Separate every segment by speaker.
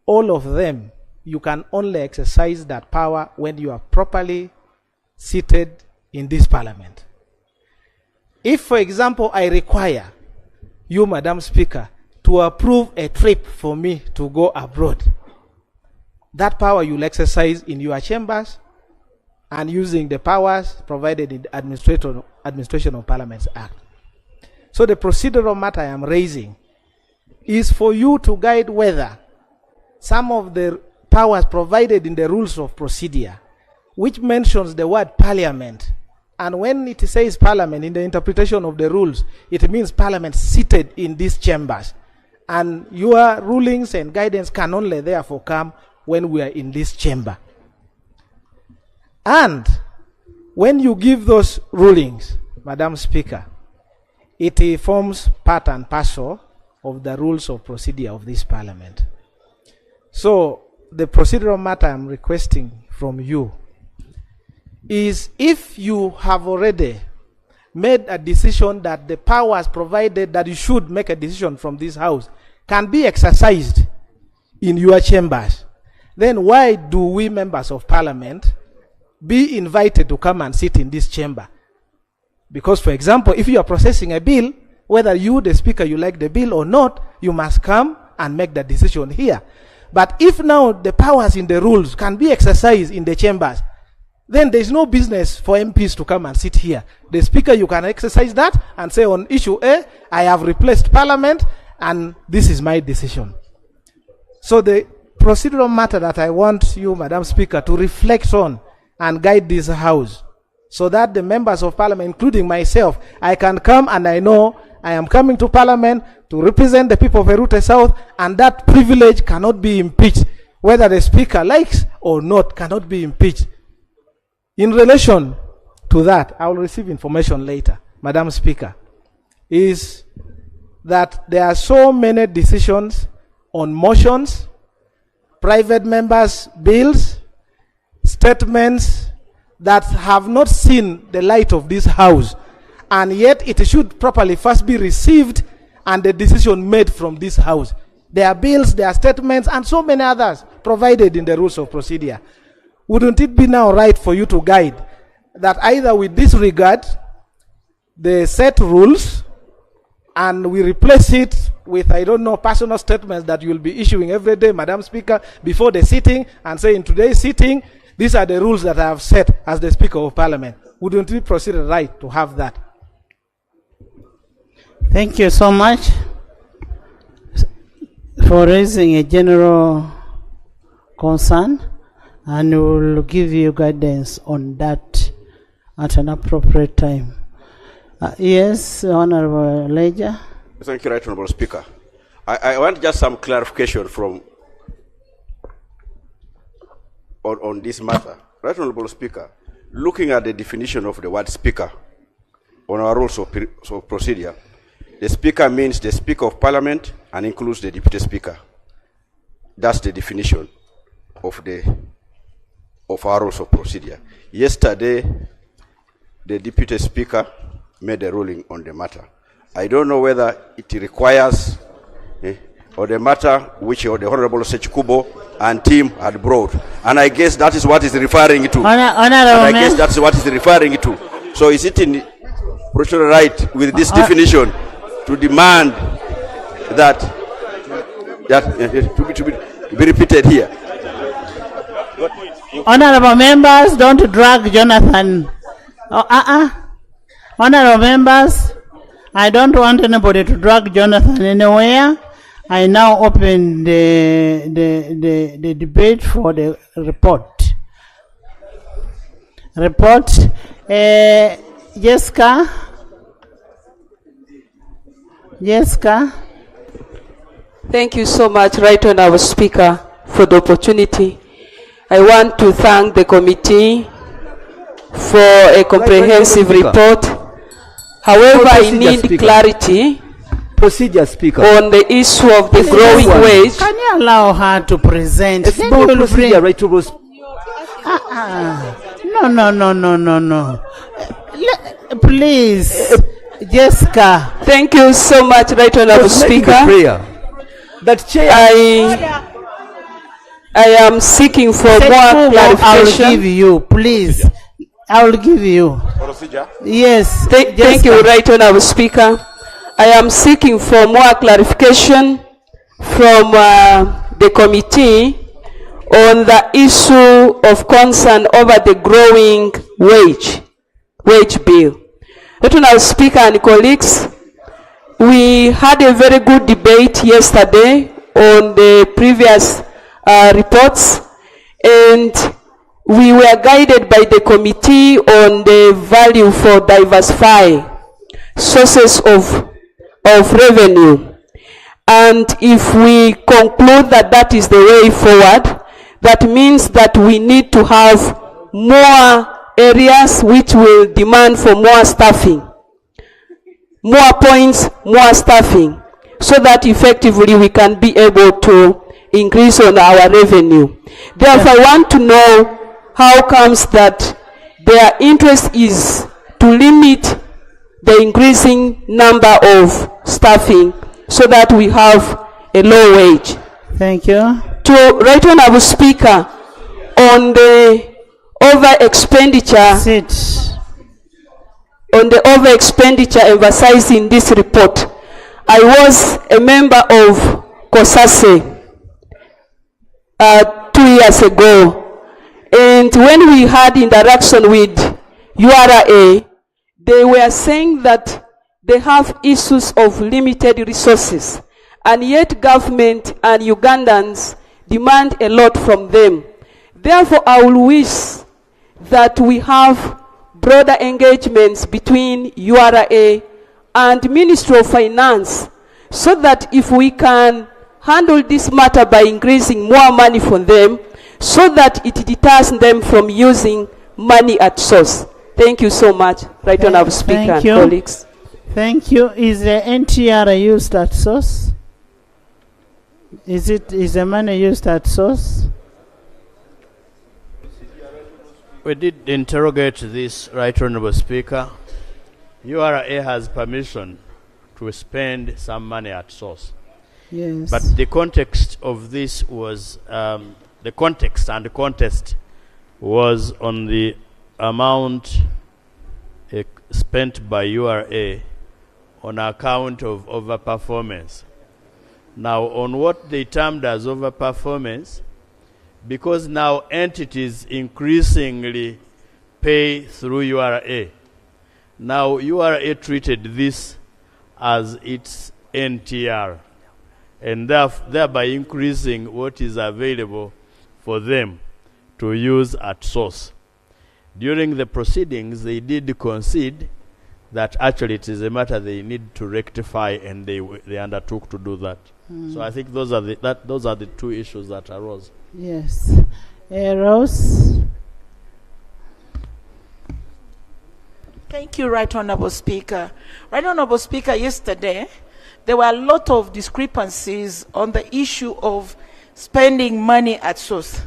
Speaker 1: all of them, you can only exercise that power when you are properly seated in this parliament. If, for example, I require you, Madam Speaker, to approve a trip for me to go abroad, that power you'll exercise in your chambers and using the powers provided in the Administration of Parliaments Act. So the procedural matter I am raising is for you to guide whether some of the powers provided in the rules of procedure, which mentions the word parliament, and when it says parliament in the interpretation of the rules, it means parliament seated in these chambers. And your rulings and guidance can only therefore come when we are in this chamber. And when you give those rulings, Madam Speaker, it forms part and parcel of the rules of procedure of this parliament. So the procedural matter I'm requesting from you is, if you have already made a decision that the powers provided that you should make a decision from this house can be exercised in your chambers, then why do we members of parliament be invited to come and sit in this chamber? Because, for example, if you are processing a bill, whether you, the speaker, you like the bill or not, you must come and make the decision here. But if now the powers in the rules can be exercised in the chambers, then there is no business for MPs to come and sit here. The speaker, you can exercise that and say, on issue A, I have replaced parliament and this is my decision. So the procedural matter that I want you, Madam Speaker, to reflect on and guide this house, so that the members of parliament, including myself, I can come and I know I am coming to parliament to represent the people of Erute South, and that privilege cannot be impeached. Whether the speaker likes or not, cannot be impeached. In relation to that, I will receive information later, Madam Speaker, is that there are so many decisions on motions, private members' bills, statements that have not seen the light of this house, and yet it should properly first be received and the decision made from this house. There are bills, there are statements, and so many others provided in the rules of procedure. Wouldn't it be now right for you to guide that either we disregard the set rules and we replace it with, I don't know, personal statements that you will be issuing every day, Madam Speaker, before the sitting, and say in today's sitting, these are the rules that I have set as the Speaker of Parliament? Wouldn't it proceed right to have that?
Speaker 2: Thank you so much for raising a general concern, and we will give you guidance on that at an appropriate time. Yes, Honorable Ledger.
Speaker 3: Thank you, Right Honorable Speaker. I want just some clarification from on this matter. Right Honorable Speaker, looking at the definition of the word speaker on our rules of procedure, the speaker means the Speaker of Parliament and includes the Deputy Speaker. That's the definition of our rules of procedure. Yesterday, the Deputy Speaker made a ruling on the matter. I don't know whether it requires or the matter which the Honorable Sechikubo and team had brought. And I guess that is what is referring to. I guess that's what is referring to. So is it in procedural right with this definition to demand that to be repeated here?
Speaker 2: Honorable members, don't drag Jonathan. Honorable members, I don't want anybody to drag Jonathan anywhere. I now open the debate for the report. Jessica.
Speaker 4: Thank you so much, Right Honorable Speaker, for the opportunity. I want to thank the committee for a comprehensive report. However, I need clarity
Speaker 5: Speaker,
Speaker 4: on the issue of the growing wage.
Speaker 2: Can you allow her to present?
Speaker 5: Right to
Speaker 2: No. Please, Jessica.
Speaker 4: Thank you so much, Right Honorable Speaker.
Speaker 5: That chair.
Speaker 4: I am seeking for
Speaker 2: Say
Speaker 4: more
Speaker 2: I will
Speaker 4: clarification.
Speaker 2: give you, please. I will give you.
Speaker 3: Procedure.
Speaker 2: Yes.
Speaker 4: Thank you, Right Honorable Speaker. I am seeking for more clarification from the committee on the issue of concern over the growing wage bill. Right Honorable Speaker and colleagues, we had a very good debate yesterday on the previous reports, and we were guided by the committee on the value for diversify sources of revenue. And if we conclude that that is the way forward, that means that we need to have more areas which will demand for more staffing, more points, more staffing, so that effectively we can be able to increase on our revenue. Therefore, I want to know how comes that their interest is to limit the increasing number of staffing so that we have a low wage.
Speaker 2: Thank you.
Speaker 4: To Right Honorable Speaker, on the over expenditure, emphasized in this report, I was a member of COSASE 2 years ago, and when we had interaction with URA, they were saying that they have issues of limited resources, and yet government and Ugandans demand a lot from them. Therefore, I will wish that we have broader engagements between URA and Ministry of Finance, so that if we can handle this matter by increasing more money for them, so that it deters them from using money at source. Thank you so much, Right Honorable Speaker and colleagues.
Speaker 2: Thank you. Is the NTR used at source? Is the money used at source?
Speaker 6: We did interrogate this, Right Honorable Speaker. URA has permission to spend some money at source.
Speaker 2: Yes.
Speaker 6: But the context of this was, the context and the contest was on the amount spent by URA on account of overperformance. Now, on what they termed as overperformance, because now entities increasingly pay through URA, now URA treated this as its NTR, and thereby increasing what is available for them to use at source. During the proceedings, they did concede that actually it is a matter they need to rectify, and they undertook to do that. So I think those are the two issues that arose.
Speaker 2: Yes. Rose?
Speaker 7: Thank you, Right Honorable Speaker. Right Honorable Speaker, yesterday there were a lot of discrepancies on the issue of spending money at source.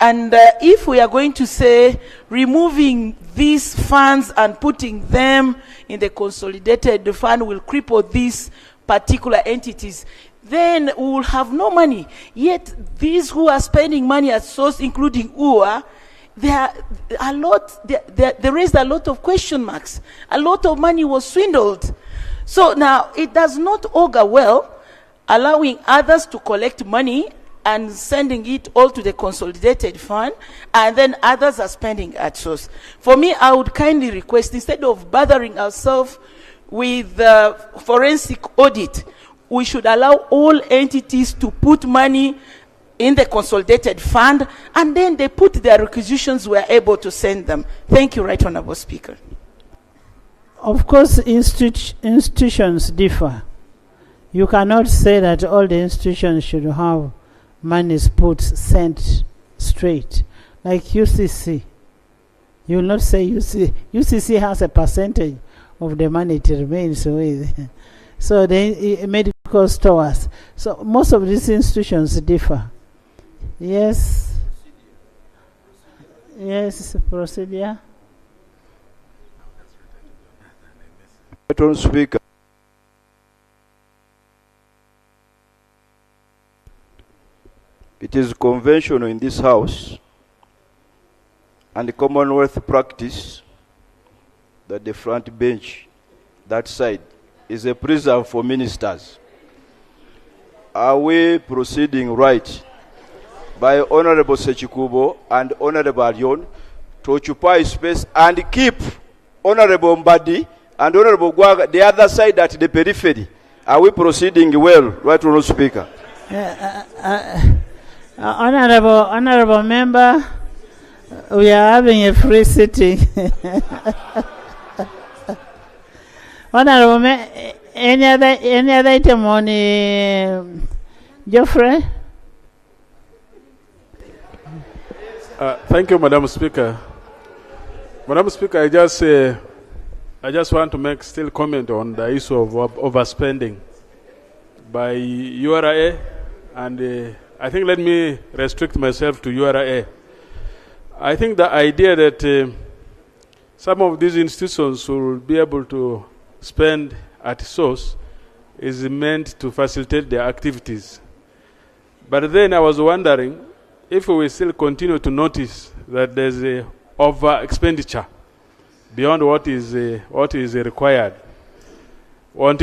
Speaker 7: And if we are going to say removing these funds and putting them in the consolidated fund will cripple these particular entities, then we will have no money. Yet these who are spending money at source, including UA, they raised a lot of question marks. A lot of money was swindled. So now it does not augur well, allowing others to collect money and sending it all to the consolidated fund, and then others are spending at source. For me, I would kindly request, instead of bothering ourselves with forensic audit, we should allow all entities to put money in the consolidated fund, and then they put their requisitions, we are able to send them. Thank you, Right Honorable Speaker.
Speaker 2: Of course, institutions differ. You cannot say that all the institutions should have money sent straight. Like UCC. You will not say UCC has a percentage of the money it remains with. So the medical stores. So most of these institutions differ. Yes. Yes, procedure.
Speaker 3: Madam Speaker. It is conventional in this House and Commonwealth practice that the front bench, that side, is a prison for ministers. Are we proceeding right by Honorable Sechikubo and Honorable Arion to occupy space and keep Honorable Mbadi and Honorable Gwaga the other side at the periphery? Are we proceeding well, right, Honorable Speaker?
Speaker 2: Honorable member, we are having a free sitting. Honorable, any other item on Geoffrey?
Speaker 8: Thank you, Madam Speaker. Madam Speaker, I just want to make still comment on the issue of overspending by URA, and I think let me restrict myself to URA. I think the idea that some of these institutions will be able to spend at source is meant to facilitate their activities. But then I was wondering if we still continue to notice that there's a over expenditure beyond what is required. Want it